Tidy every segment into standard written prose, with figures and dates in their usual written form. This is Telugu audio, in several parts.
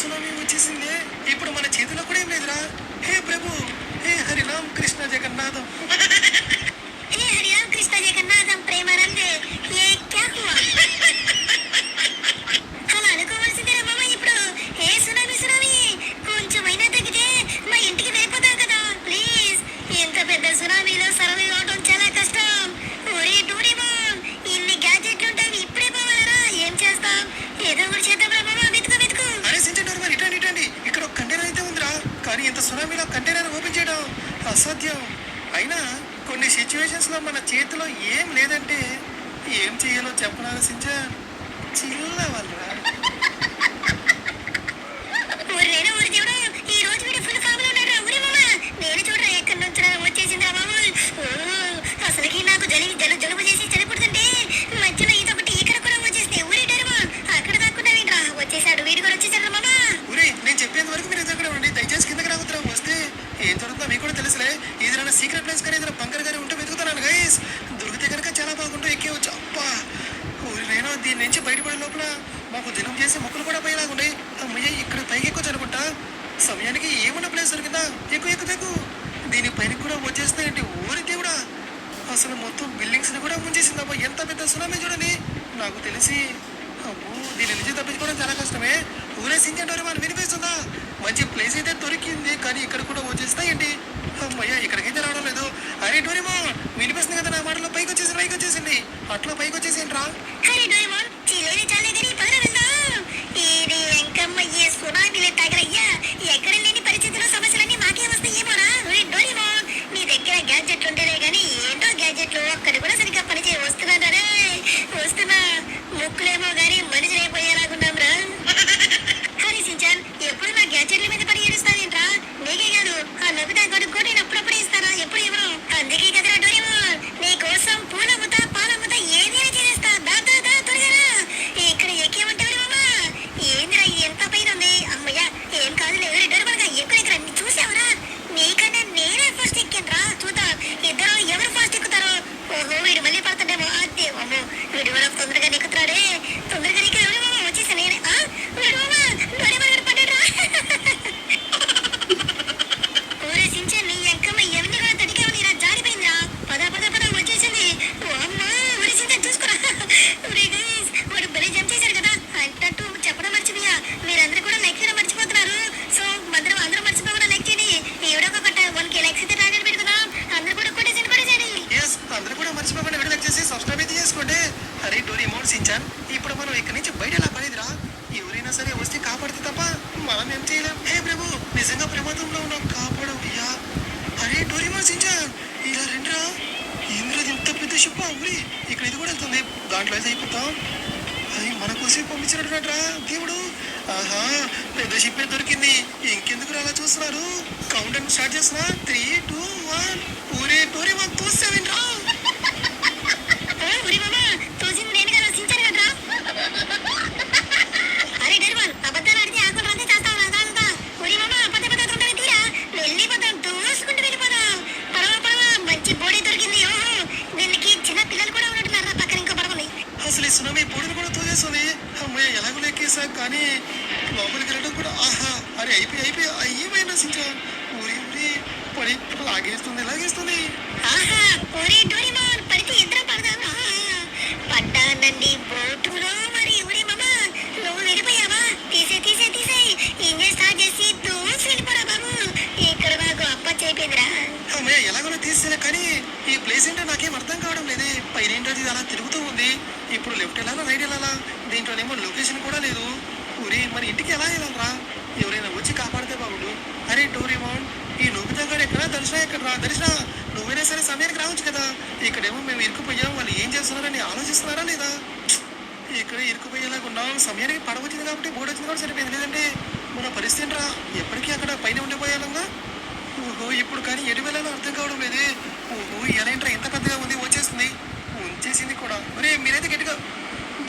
సునామీ వచ్చేసింది. ఇప్పుడు మన చేతిలో కూడా ఏం లేదురా. హే ప్రభు, హే హరిరామ్ కృష్ణ జగన్నాథం. हे हरिराम कृष्ण जगन्नाथम प्रेमानंद ये क्या हुआ అలా అనుకోవాల్సిందే మామ. ఇప్పుడు ఏ సునామీ సునామీ కొంచెమైనా తగ్గితే మా ఇంటికి వెళ్ళిపోతాం కదా ప్లీజ్. ఇంత పెద్ద సునామీలో సర్వే అవడం చాలా కష్టం. ఒరే డోరేమోన్, ఇన్ని గ్యాజెట్లు ఉంటాయి, ఇప్పుడే పోవాలరా? ఏం చేస్తాం? ఏదో ఒకటి చేద్దాంరా మామ. వెతుకు వెతుకు. అరే సించండి, మరి ఇటండి ఇటండి. ఇక్కడ ఒక కంటైనర్ అయితే ఉందిరా, కానీ ఇంత సునామీలో కంటైనర్ ఓపెన్ చేయడం అసాధ్యం. అయినా కొన్ని సిచ్యువేషన్స్ లో మన చేతిలో ఏం లేదంటే ఏం చేయాలో చెప్పనాలి సించన్. చిల్లవల్రా. ఒరేనా ఒరే దేవుడా, ఈ రోజు వీడు ఫుల్ ఫామ్ లో ఉన్నాడు. ఒరే మామ, నేను చూడరా ఎక్కడి నుంచి వచ్చేసిందిరా మామ. అసలుకి నాకు జలుబు చేసి చనిపోతుంటే మధ్యలో ఇది ఒకటి ఇక్కడ కూడా వచ్చేస్తే ఊరేటారు. అక్కడ దాక్కున్నావేంట్రా? వచ్చేసాడు, వీడు కూడా వచ్చేసాడు మామ. ఊరే, నేను చెప్పేంత వరకు మీరు ఎదురు ఉండి దయచేసి కిందకి రావద్దురా. వస్తే ఏం జరుగుతుందో మీకు కూడా తెలుసులే. ఏదైనా సీక్రెట్ ప్లేస్ కానీ ఏదైనా బంకర్ కానీ ఉంటే వెతుకుతున్నాను గైస్. దొరికితే కనుక చాలా బాగుంటూ ఎక్కేవచ్చు. అబ్బా ఊరినైనా దీని నుంచి బయటపడే లోపల మాకు దినం చేసి మొక్కలు కూడా పైలాగుండే. అమ్మయ్య, ఇక్కడ పైకి ఎక్కువ అనుకుంటా. సమయానికి ఏమన్నా ప్లేస్ దొరికిందా? ఎక్కువ ఎక్కువ ఎక్కువ. దీని పైన కూడా వచ్చేస్తాయండి. ఊరి దేవుడా, అసలు మొత్తం బిల్డింగ్స్ ని కూడా ముంచేసింది. అబ్బా ఎంత పెద్ద సునామీ చూడండి. నాకు తెలిసి అబ్బో దీని నుంచి తప్పించుకోవడం చాలా కష్టమే. ఊరేసించండి మనం. వినిపిస్తుందా? మంచి ప్లేస్ అయితే దొరికింది, కానీ ఇక్కడ కూడా వచ్చేస్తాయండి. అమ్మయ్య, ఇక్కడికైతే రావడం లేదు. అరే డోరేమో, వినిపిస్తుంది కదా నా మాటలో? పైకి వచ్చేసింది. అట్లా పైకి వచ్చేసిండ్రా. అరే డోరేమోన్, చిలేని చాలే కానీ పదరా వెళ్దాం. ఇది ఎంకమ్మ, ఈ సునామీలే తగలయ్యా. ఎక్కడ లేని పరిస్థితుల్లో సమస్యలన్నీ మాకే వస్తాయేమోరా. ఒరే డోరేమోన్, నీ దగ్గర గ్యాడ్జెట్లు ఉంటేనే కానీ ఏంటో గ్యాడ్జెట్లు ఒక్కటి కూడా సరిగ్గా పనిచేయ. వస్తున్నారా? వస్తున్నా. ముక్కులేమో గానీ మనుషులైపోయేలాగున్నాం రా. హరి సించాన్, ఎప్పుడు నా గ్యాడ్జెట్ల మీద పడి ఏడుస్తావేంట్రా? నీకే కాదు, ఆ నొబితా కొడుకు కూడా నేను అప్పుడప్పుడే ఇస్తానా, ఎప్పుడు ఇవ్వను. అందుకే కదరా డోరేమోన్, నీ కోసం పూలముత పాలముత ఏదైనా చేస్తా. దా దా దా త్వరగా రా. ఇక్కడ ఎక్కేమంటావు మామా? ఏందిరా ఎంత పైన ఉంది? అమ్మయ్య, ఏం కాదులే. ఎవరి డోరేమోన్గా ఎక్కడ చూసావరా? నీకన్నా నేనే ఫస్ట్ ఎక్కానురా. చూద్దాం ఇద్దరు ఎవరు ఫాస్ట్ ఎక్కుతారో. ఓహో, వీడు మళ్ళీ పడుతుండేమో. అదే అమ్మో, వీడు కూడా తొందరగా ఎక్కుతాడే. తొందరగా ఎక్కడ ఎవరు మామ? వచ్చేసా నేనే. వీడు మామ డోరేమోన్ పడ్డాడురా. ఊరే సించాన్, నీ ఎంకమ్మ ఎవరిని కూడా తడిగా నీరా జారిపోయిందిరా. పద పద పద వచ్చేసింది. ఓ అమ్మా, ఊరే సించాన్ చూసుకోరా. ఊరే గైస్, వాడు భలే జంప్ చేశాడు కదా. అంటూ చెప్పడం మర్చిపోయా, మీరందరూ కూడా లైక్ చేయడం మర్చిపోతున్నారు. సో అందరూ మర్చిపోకుండా లైక్ చేయండి. ఎవడో ఒక 1K లైక్స్ అయితే టార్గెట్ పెట్టుకుందాం. అందరూ కూడా కొట్టేసేయండి. అందరూ కూడా మర్చిపోకుండా వీడియో లైక్ చేసి సబ్స్క్రైబ్ అయితే చేసుకోండి. అరే డోరేమోన్, సించాన్, ఇప్పుడు మనం ఇక్కడి నుంచి బయట ఎలా పడేదిరా? ఎవరైనా సరే వస్తే కాపాడితే తప్ప మనం ఏం చేయలేం. హే ప్రభు, నిజంగా ప్రమాదంలో ఉన్నాం, కాపాడవయ్యా. అరే డోరేమోన్, సించాన్, ఇలా రెండ్రా. ఏంద్రా ఇంత పెద్ద షిప్? ఊరి ఇక్కడ ఇది కూడా వెళ్తుంది. దాంట్లో అయితే అయిపోతాం. అది మన కోసం పంపించినట్టురా దేవుడు. ఆహా, పెద్ద షిప్ దొరికింది. ఇంకెందుకు అలా చూస్తున్నారు? కౌంట్ డౌన్ స్టార్ట్ చేస్తున్నా. 3, 2, 1. ఊరే డోరేమోన్, తోస్తావేంట్రా? ఊరి మామ, తోసింది నేను కదా, సించాన్ కదరా. అరే డోరేమోన్, అబద్ధాలు ఆడితే ఆకులు రాస్తే చేస్తావా? కాదా? ఊరి మామ, పద పద తొందరగా తీరా. వెళ్ళిపోతాం, దూసుకుంటూ వెళ్ళిపోదాం. పడవ మంచి బోడీ దొరికింది. ఓహో, దీనికి చిన్న పిల్లలు కూడా ఉన్నట్టున్నారా? పక్కన ఇంకో పడవని. అసలు ఈ సునామీ బోర్డును కూడా తోసేస్తుంది. అమ్మయ్య, ఎలాగో లెక్కేసా, కానీ లోపలికి వెళ్ళడం కూడా. ఆహా, అరే అయిపోయి అయ్యేమైనా సించాన్. ఊరి పడి లాగేస్తుంది. ఆహా, ఒరే డోరేమోన్, పడితే ఇద్దరం పడదాం. పడ్డానండి బోటులో. మరి ఊరి మామ, నువ్వు వెళ్ళిపోయావా? తీసే ఇంజన్ స్టార్ట్ చేసి దూసి వెళ్ళిపోరా బాబు. ఇక్కడ నాకు అప్ప అయిపోయిందిరా. అమ్మయ్య, ఎలాగో తీసేనా, కానీ ఈ ప్లేస్ ఏంటో నాకేం అర్థం కావడం లేదే. పైన ఏంటో ఇది అలా తిరుగుతూ ఉంది. ఇప్పుడు లెఫ్ట్ వెళ్ళాలా రైట్ వెళ్ళాలా? దీంట్లోనేమో లొకేషన్ కూడా లేదు. ఊరి మరి ఇంటికి ఎలా వెళ్ళాలరా? ఎవరైనా వచ్చి కాపాడితే బాగుడు. అరే డోరేమోన్, ఈ నొబితా గారు ఎక్కడా? దర్శన నువ్వైనా సరే సమయానికి రావచ్చు కదా. ఇక్కడేమో మేము ఇరుక్కుపోయాం, వాళ్ళు ఏం చేస్తున్నారని ఆలోచిస్తున్నారా లేదా? ఇక్కడ ఇరుక్కుపోయేలాగా ఉన్నాం. సమయానికి పడవ వచ్చింది కాబట్టి బోర్డు వచ్చింది కూడా సరిపోయింది. లేదంటే మన పరిస్థితి ఏంట్రా? ఎప్పటికీ అక్కడ పైన ఉండిపోయాలంగా. ఓహో, ఇప్పుడు కానీ ఎటు వెళ్ళాలో అర్థం కావడం లేదే. ఓహో, ఎలా ఏంట్రా ఎంత పెద్దగా ఉంది? వచ్చేసింది, ఉంచేసింది కూడా. మరి మీరైతే గట్టిగా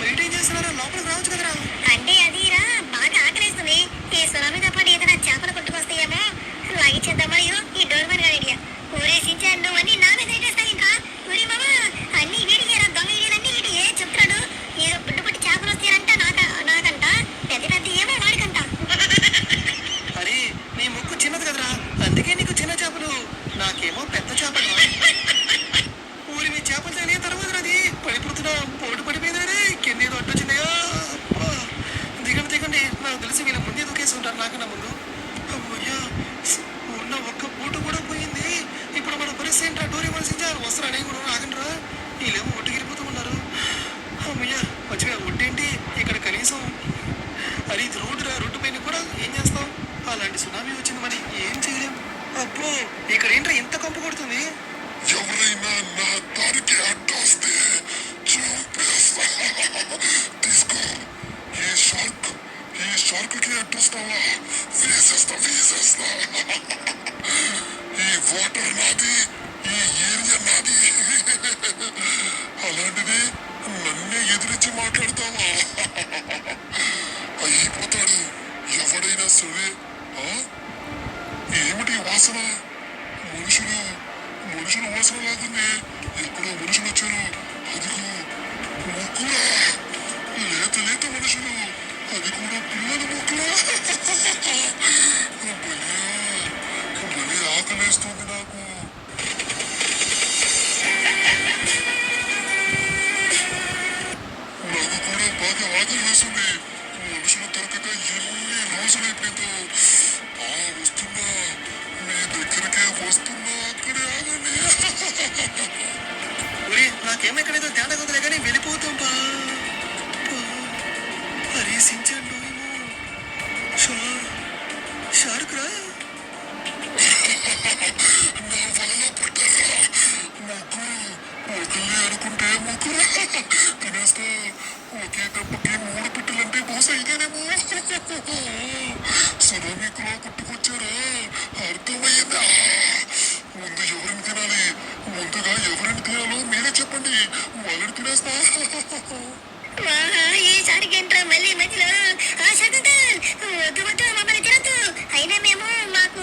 బయట ఏం చేస్తున్నారా? లోపలికి రావచ్చు కదరా. అంటే అదిరా, బాగా ఆకలేస్తుంది. ఈ సునామీతో పాటు ఏదైనా చేపలు కొట్టుకొస్తాయేమో లాగిచ్చేద్దామా? ఈ డోర్మన్ గారి ఐడియా. ఊరే సించాన్, నువ్వు అన్ని నా మీద పెట్టేస్తావు ఇంకా. ఊరి మామ, అన్ని వీడియా దొంగ వీడియోలన్నీ వీడి ఏ చెప్తాడు. ఏదో పుట్టి చేపలు వస్తాయంట నాకంట, పెద్ద ఏమో వాడికంట. ఇదేమో పెద్ద చేప. ఊరి మీ చేపలు తెలియ తర్వాత అది పడిపోతున్నా పోటు పడిపోయిందండి. కింద ఏదో అడ్డొచ్చిందయ్యా. అబ్బా. దిగండి దిగండి. నాకు తెలిసి వీళ్ళ ముందే దూకేసి ఉంటారు నాకన్నా ముందు. అమ్మయ్యా, ఉన్న ఒక్క పూట కూడా పోయింది. ఇప్పుడు మన పరిస్థితి ఏంట్రా? డోరీ మనిషించారు వస్తారని కూడా ఆగండిరా. వీళ్ళేమో ఒట్టుగిరిపోతూ ఉన్నారు. అమ్మయ్యా, మంచిగా ఒట్టేంటి ఇక్కడ కనీసం. అది ఇది రోడ్డురా, రోడ్డు పైన కూడా ఏం చేస్తాం? అలాంటి సునామీ వచ్చింది, మరి ఏం చేయలేం. అబ్బో, ఇక్కడ ఏంట్రా ఇంత కంపు కొడుతుంది? ఎవరైనా నా దారికి అడ్డొస్తే చంపేస్తా. తీసుకో. ఈ షార్క్ కి అడ్డొస్తావా? వేసేస్తా. ఈ వాటర్ నాది, ఈ ఏరియా నాది. అలాంటిది నన్నే ఎదిరించి మాట్లాడతావా? అయిపోతాడు ఎవడైనా సరే. ఏమిటి వాసన? మనుషులు వాసన లాగుంది. ఎక్కడో మనుషులు వచ్చారు. అదిగో ముక్కురా, లేత మనుషులు. అది కూడా పిల్లల ముక్కురా. భలే ఆకలేస్తుంది నాకు. నాకు కూడా బాగా ఆకలి వేస్తుంది. మనుషులు దొరకక ఎన్ని రోజులైపోయిందో. వస్తున్నా, మీ దగ్గరికే వస్తున్నా. అక్కడే ఆగండి. నాకేమో ఎక్కడేదో తేడా కుదలే కానీ వెళ్ళిపోతాం. అరే సించండు షార్క్ రా. నా వలలో పడ్డారా? ఒకళ్ళే అనుకుంటే ముగ్గురు తినేస్తా. ఒకే దెబ్బకి 3 పిట్టలంటే బహుశా ఇదేనేమో. సునామీకులో పుట్టుకొచ్చారా? అర్థమయ్యిందా? ముందు ఎవరిని తినాలి? ముందుగా ఎవరిని తినాలో మీరే చెప్పండి. వాళ్ళని తినేస్తా. ఈసారి ఏంట్రా మళ్ళీ మధ్యలో వద్దు మమ్మల్ని తినద్దు. అయినా మేము మాకు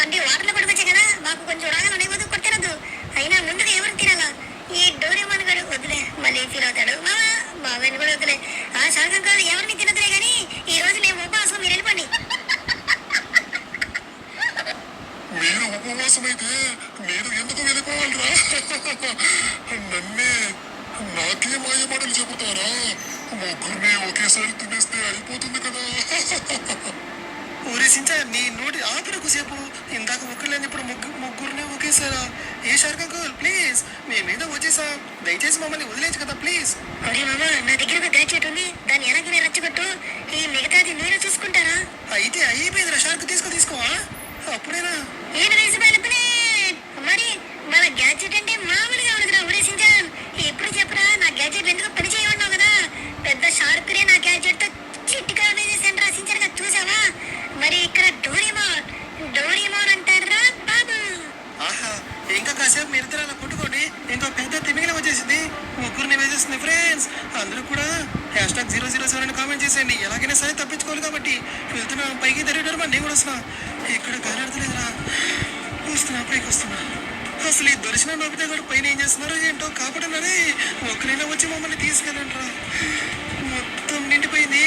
అంటే వాటర్లో పడుకోవచ్చు కదా, మాకు కొంచెం రాగాలు ఉన్నాయి, వద్దు కొట్టరద్దు. అయినా ముందుగా ఎవరు తినాలా? ఈ డోరేమాన్ గారు వద్దులే, మళ్ళీ ఫీల్ అవుతాడు. మామని కూడా వద్దులే. ఆ శాఖం కాదు, ఎవరిని తినదులే కానీ ఈ రోజు మేము ఉపవాసం, మీరు వెళ్ళిపోండి. మీరు ఉపవాసమైతే నేను ఎందుకు వెళ్ళిపోవాలరా? నాకే మాయమాటలు చెబుతారా? ముగ్గురిని ఒకేసారి తినేస్తే అయిపోతుంది కదా. ఊరేసించా నీ నోటి ఆపిన సేపు. ఇందాక ఒక్కర్లేని ఇప్పుడు ముగ్గురిని ఒకేసారా? ఏ షార్క్ అంకుల్ ప్లీజ్, మేము మీద వచ్చేసాం. దయచేసి మమ్మల్ని వదిలేచ్చు కదా ప్లీజ్. అరే మామా, నా దగ్గర ఒక గ్యాడ్జెట్ ఉంది, దాన్ని ఎలాగైనా రచ్చగొట్టు. ఈ మిగతాది మీరు చూసుకుంటారా? అయితే అయిపోయిందిరా. షార్క్ తీసుకోవా? అప్పుడేనా? ఏడు వయసు మరి మన గ్యాడ్జెట్ అంటే మామూలుగా ఉండదురా ఉరేసించాను. ఎప్పుడు చెప్పరా నా గ్యాడ్జెట్ ఎందుకు పని చేయమన్నావు కదా. పెద్ద షార్క్నే నా గ్యాడ్జెట్ తో చిట్టుగా వేసేసాను రాసించారుగా, చూసావా? మరి ఇక్కడ డోరేమాన్ అంటారా బాబు. ఆహా, ఇంకా కాసేపు మీరు ఇద్దరు అలా కొట్టుకోండి. ఇంకో పెద్ద తిమింగలం వచ్చేసింది, ముగ్గురిని వేసేస్తుంది ఫ్రెండ్స్. అందరూ కూడా #007 అని కామెంట్ చేసేయండి. ఎలాగైనా సరే తప్పించుకోవాలి కాబట్టి వెళ్తున్నా. పైకి తిరిగి నేను కూడా వస్తున్నా. ఇక్కడ గాలాడతలేదురా. వస్తున్నా, పైకి వస్తున్నా. అసలు ఈ దర్శనం నవ్వుతే కూడా పైన ఏం చేస్తున్నారో ఏంటో కాపాడన్నారే. ఒక్కరైనా వచ్చి మమ్మల్ని తీసుకెళ్ళండిరా. మొత్తం నిండిపోయింది,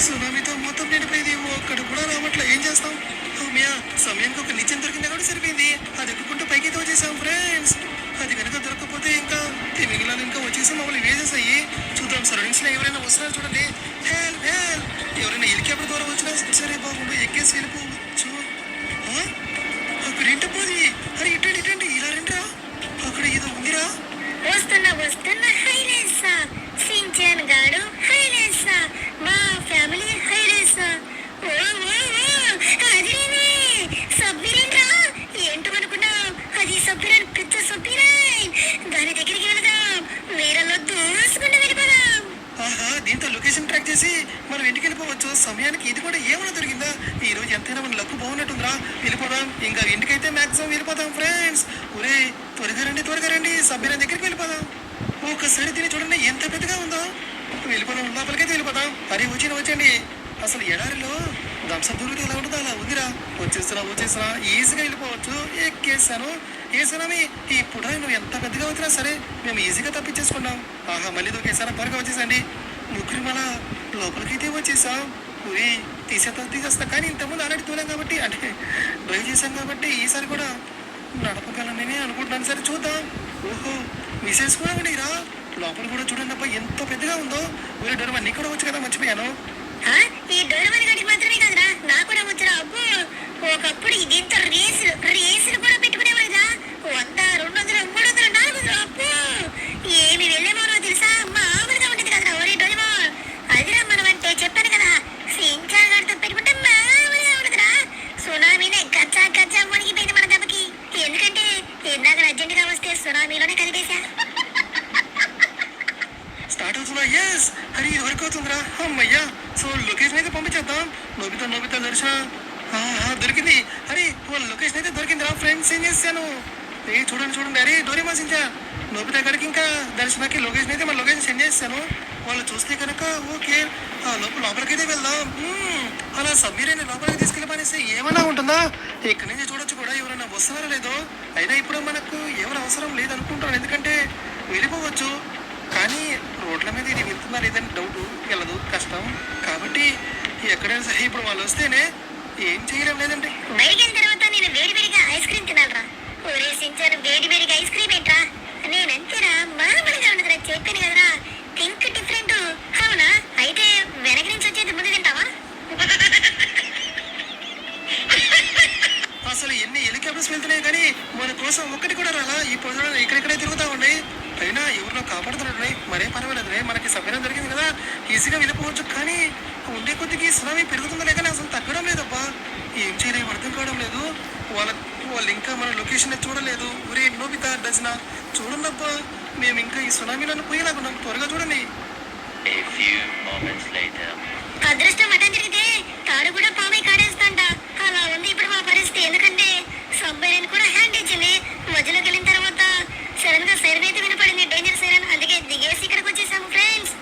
సునామీతో మొత్తం నిండిపోయింది. ఒక్కడు కూడా రావట్లే. ఏం చేస్తాం? అమ్మయ్య, సమయానికి ఒక నిత్యం దొరికిందా కూడా సరిపోయింది. అది ఎక్కుకుంటూ పైకి అయితే వచ్చేసాం ఫ్రెండ్స్. అది కనుక దొరకకపోతే ఇంకా తిమింగలాలు ఇంకా వచ్చేసి మమ్మల్ని వేసేసాయి. చూద్దాం సరౌండింగ్స్ లో ఎవరైనా వస్తున్నారు చూడండి. హెల్ప్, ఎవరైనా హెలికాప్టర్ ద్వారా వచ్చినా సరే బాగుండు, ఎక్కేసి వెళ్ళిపోవచ్చు. అక్కడ ఏంటో పోది. అరే ఇటండి, ఇలా రండిరా. అక్కడ ఏదో ఉందిరా. వస్తున్నా హైలేసా. సించాన్ గాడు హైలేసా. మా ఫ్యామిలీ హైలేసా. అదేనే సబ్బిరేన్ రా. ఏంటనుకున్నావు? అది సబ్బిరేన్, పెద్ద సబ్బిరేన్. దాని దగ్గరికి వెళదాం. నీళ్ళలో దూసుకుంటూ వెళ్ళిపోదాం. ఆహా, దీంతో లొకేషన్ ట్రాక్ చేసి మనం ఇంటికి వెళ్ళిపోవచ్చు. సమయానికి ఇది కూడా ఏమైనా దొరికిందా? ఈ రోజు ఎంతైనా మన లక్కు బాగున్నట్టుందిరా. వెళ్ళిపోదాం. ఇంకా ఇంటికైతే మాక్సిమం వెళ్ళిపోతాం ఫ్రెండ్స్. ఒరే త్వరగా రండి, సభ్యుల దగ్గరికి వెళ్ళిపోదాం. ఒకసారి తిని చూడండి ఎంత పెద్దగా ఉందో. వెళ్ళిపోదాం, లోపలికైతే వెళ్ళిపోదాం. అరే వచ్చండి. అసలు ఎడారిలో దంసప్ దొరికితే ఎలా ఉంటుందో అలా ఉందిరా. వచ్చేస్తున్నా. ఈజీగా వెళ్ళిపోవచ్చు. ఎక్కేసాను. ఏ సునామీ ఇప్పుడు నువ్వు ఎంత పెద్దగా వచ్చినా సరే మేము ఈజీగా తప్పించేసుకున్నాం. ఆహా, మళ్ళీ దొరికేసారా? త్వరగా వచ్చేసండి. ముగ్గురు మళ్ళా లోపలికైతే వచ్చేసాం. తీసేస్తా. కానీ ఇంతకుముందు ఆల్రెడీ తోలాం కాబట్టి, అంటే డ్రైవ్ చేసాం కాబట్టి ఈసారి కూడా నడపగలనని అనుకుంటున్నాను. సరే చూద్దాం. ఓహో, మిసెస్ కూడా రా. లోపల కూడా చూడండి అబ్బా, ఎంత పెద్దగా ఉందో. ఊరే డోరేమాన్, నీకు కూడా వచ్చు కదా, మర్చిపోయాను. ఆ, ఈ డోరేమాన్ గారికి మాత్రమే కాదురా, నాకు కూడా వచ్చురా. అబ్బో, ఒకప్పుడు దీంతో రేసులు కూడా పెట్టుకునేవాడిరా. 100, 200, 300, 400. అబ్బో, ఏమి వెళ్ళేమోనో తెలుసా, మామూలుగా ఉంటుంది కదరా. ఒరే డోరేమాన్, అదిరా మనం అంటే చెప్పాను కదా, సించాన్ గారితో పెట్టుకుంటే మామూలుగా ఉండదురా. సునామీనే గచ్చా గచ్చా మునిగిపోయింది మన దెబ్బకి. ఎందుకంటే ఇందాక అర్జెంటుగా వస్తే సునామీలోనే కలిపేశా. స్టార్ట్ అవుతుందా? ఎస్. హరి, ఇది వరకు అవుతుందిరా. అమ్మయ్యా. సో లొకేషన్ అయితే పంపించేద్దాం. నోబితా దర్శన దొరికింది. హరి, వాళ్ళ లొకేషన్ అయితే దొరికిందిరా. ఫ్రెండ్స్ ఏం చేశాను, చూడండి. అరే డోరేమాన్ సించా, నోబితా గారికి ఇంకా దర్శనకి లొకేషన్ అయితే మన లొకేషన్ సెండ్ చేస్తాను. వాళ్ళు చూస్తే కనుక ఓకే, లోపలికైతే వెళ్దాం. అలా సబ్మీరైన లోపలికి తీసుకెళ్ళి పనేస్తే ఏమైనా ఉంటుందా? ఇక్కడి నుంచి చూడొచ్చు కూడా ఎవరైనా వస్తున్నారో లేదో. అయినా ఇప్పుడు మనకు ఎవరు అవసరం లేదనుకుంటాను, ఎందుకంటే వెళ్ళిపోవచ్చు. కానీ రోడ్ల మీద ఇది వెళ్తుందా లేదని డౌట్, వెళ్ళదు, కష్టం. కాబట్టి ఎక్కడైనా సరే ఇప్పుడు వాళ్ళు వస్తేనే ఏం చేయడం లేదండి. బయటికి వెళ్ళిన తర్వాత నేను వేడివేడిగా ఐస్ క్రీమ్ తినాలరా. ఒరే సించాను, వేడివేడిగా ఐస్ క్రీమ్ ఏంట్రా? నేనంతేరా, మామూలుగా ఉండదురా, చెప్పాను కదరా. Think different. అవునా? అయితే వెనక నుంచి వచ్చేది ముందు తింటావా? అసలు ఎన్ని హెలికాప్టర్స్ వెళ్తున్నాయి కానీ మన కోసం ఒక్కటి కూడా రాలా. ఈ పొద్దున ఇక్కడెక్కడే తిరుగుతా ఉన్నాయి. అయినా ఎవరినో కాపాడుతున్నాడు. మరే పర్వాలేదు, మనకి సమయం దొరికింది కదా, ఈజీగా వెళ్ళిపోవచ్చు. కానీ ఉండే కొద్దికి సునామీ పెరుగుతుందో లేక అసలు తగ్గడం లేదబ్బా. ఏం చేయలేము, అర్థం కావడం లేదు. వాళ్ళు ఇంకా మన లొకేషన్ చూడలేదు. ఒరే నోబితా దర్శన, చూడండబ్బా, మేము ఇంకా ఈ సునామీలను పోయేలాగున్నాం. త్వరగా చూడండి. అదృష్టం అటం జరిగితే తాడు కూడా పామై కాడేస్తాంట. అలా ఉంది ఇప్పుడు మా పరిస్థితి. ఎందుకంటే సబ్మెరైన్ కూడా హ్యాండ్ ఇచ్చింది. మధ్యలోకి వెళ్ళిన తర్వాత సడన్ గా సైరన్ అయితే వినపడింది, డేంజర్ సైరన్. అందుకే దిగేసి ఇక్కడికి వచ్చేసాము ఫ్రెండ్స్.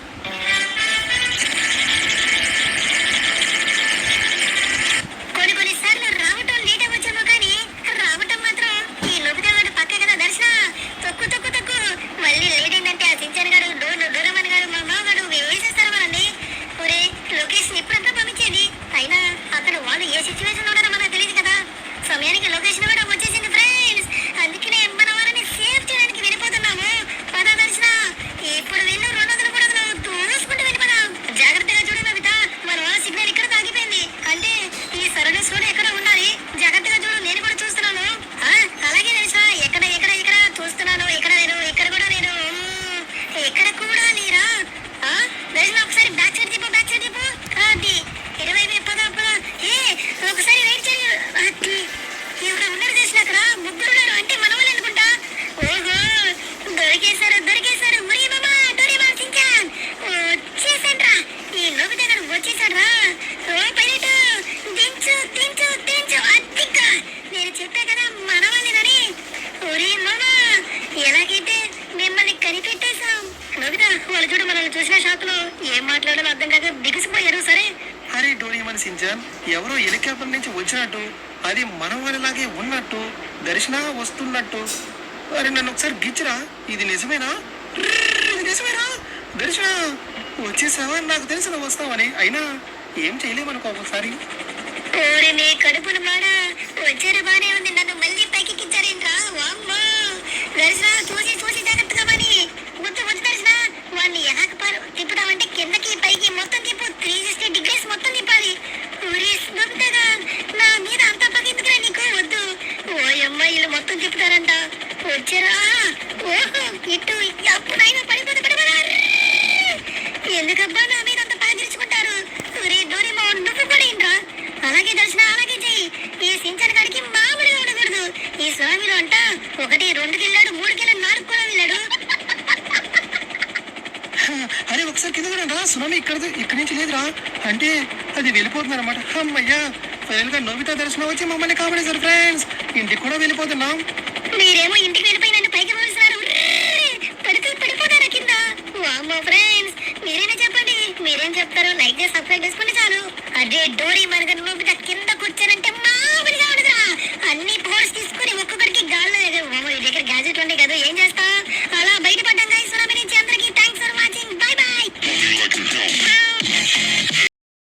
కొన్నిసార్లు రావటం లేట్ అవ్వచ్చేమో, కానీ రావటం మాత్రం ఈ నొబితా గారు పక్క కదా దర్శన. తొక్కు మళ్ళీ లేట్ ఏంటంటే ఆ సించాన్ గారు, డోరేమాన్ గారు, మా మామగారు వేసేస్తారు మనల్ని. ఒరే, లొకేషన్ ఎప్పుడంతా పంపించేది. అయినా అక్కడ వాళ్ళు ఏ సిచ్యువేషన్ ఉన్నారో మనకు తెలియదు కదా. సమయానికి లొకేషన్ కూడా వచ్చేసింది ఫ్రెండ్స్. అందుకనే మన వాళ్ళని సేవ్ చేయడానికి వెళ్ళిపోతున్నాము. పద దర్శన, ఇప్పుడు వెళ్ళు 200, 300 తోసుకుంటూ వెళ్ళిపోదాం. జాగ్రత్తగా చూడు నవితా, మన వాళ్ళ సిగ్నల్ ఇక్కడ తాగిపోయింది. అంటే ఈ సరౌండింగ్స్ కూడా ఎక్కడ ఉండాలి. జాగ్రత్తగా చూడు, నేను కూడా చూస్తున్నాను. అలాగే దర్శన, ఎక్కడ చూస్తున్నాను. ఇక్కడ కూడా నేను ఎక్కడ కూడా లేరా. దర్శన, ఒకసారి బ్యాక్ సైడ్ తిప్పు. అది ఇటువైపు పద. ఒకసారి రైట్ సైడ్. అది ఎవరు ఉన్నారు దర్శన, అక్కడ ముగ్గురు ఉన్నారు. అంటే మన వాళ్ళు అనుకుంటా. ఓహో, దొరికేశారు. మురి మామా, డోరేమాన్ సించాన్ వచ్చేసాడ్రా. ఈ నోబితా గారు వచ్చేసాడ్రా. ఓ పైలట్, దించు. అద్దిగా నేను చెప్పా కదా మన వాళ్ళని. ఒరే మామా, ఎలాగైతే మిమ్మల్ని కనిపెట్టేశాం. నోబితా, వాళ్ళు చూడు మనల్ని చూసిన షాక్ లో ఏం మాట్లాడాలో అర్థం కాక బిగుసిపోయారు. సరే. హరి, డోరేమాన్ సించాన్, ఎవరో హెలికాప్టర్ నుంచి వచ్చినట్టు, అది మన వాళ్ళలాగే ఉన్నట్టు, దర్శన వస్తున్నట్టు. అరే నన్ను ఒకసారి గిచ్చిరా, ఇది నిజమేనా? దర్శన వచ్చేసావా? నాకు తెలిసి నువ్వు వస్తావని. అయినా ఏం చేయలేమనుకో ఒకసారి. ఓరి నీ కడుపును మాడ, వచ్చారు బానే ఉంది, నన్ను మళ్ళీ పైకి కిచ్చారేంట్రా? వామ్మో దర్శన, చూసి జాగ్రత్తగా పని. వద్దు దర్శన, వాడిని ఎలాగపారు తిప్పుతామంటే కిందకి పైకి మొత్తం తిప్పు. 360 degrees మొత్తం తిప్పాలి. నొప్పుగా నా మీద అంత పగెందుకురా నీకు? వద్దు. ఓ అమ్మాయిలు మొత్తం తిప్పుతారంట. వచ్చారా? ఓహో, ఇటు అప్పుడైనా పడిపోతే ఎందుకబ్బా నా మీద అంత పగ తీర్చుకుంటారు? డోరేమాన్, నువ్వు కూడా ఏంట్రా? అలాగే దర్శన, అలాగే చెయ్యి. ఈ సించాన్ గారికి మామూలుగా ఉండకూడదు. ఈ స్వామిలో అంట 1, 2కి వెళ్ళాడు, 3కి వెళ్ళాడు, 4 కూడా వెళ్ళాడు. అరే ఒకసారి కింద రా, సునామీ ఇక్కడి నుంచి లేదురా. అంటే అది వెళ్ళిపోతుంది అనమాట. అమ్మయ్యా, ఫైనల్ గా నోబితా దర్శనం వచ్చి మమ్మల్ని కాపాడేశారు ఫ్రెండ్స్. ఇంటికి కూడా వెళ్ళిపోతున్నాం. మీరేమో ఇంటికి వెళ్ళిపోయి నన్ను పైకి మోస్తున్నారు. పడిపోతారా కింద? వామ్మో ఫ్రెండ్స్, మీరేనా చెప్పండి. మీరేం చెప్తారు? లైక్ చేసి సబ్స్క్రైబ్ చేసుకుంటే చాలు. అదే డోరేమాన్ గారు నోబితా కింద కూర్చారంటే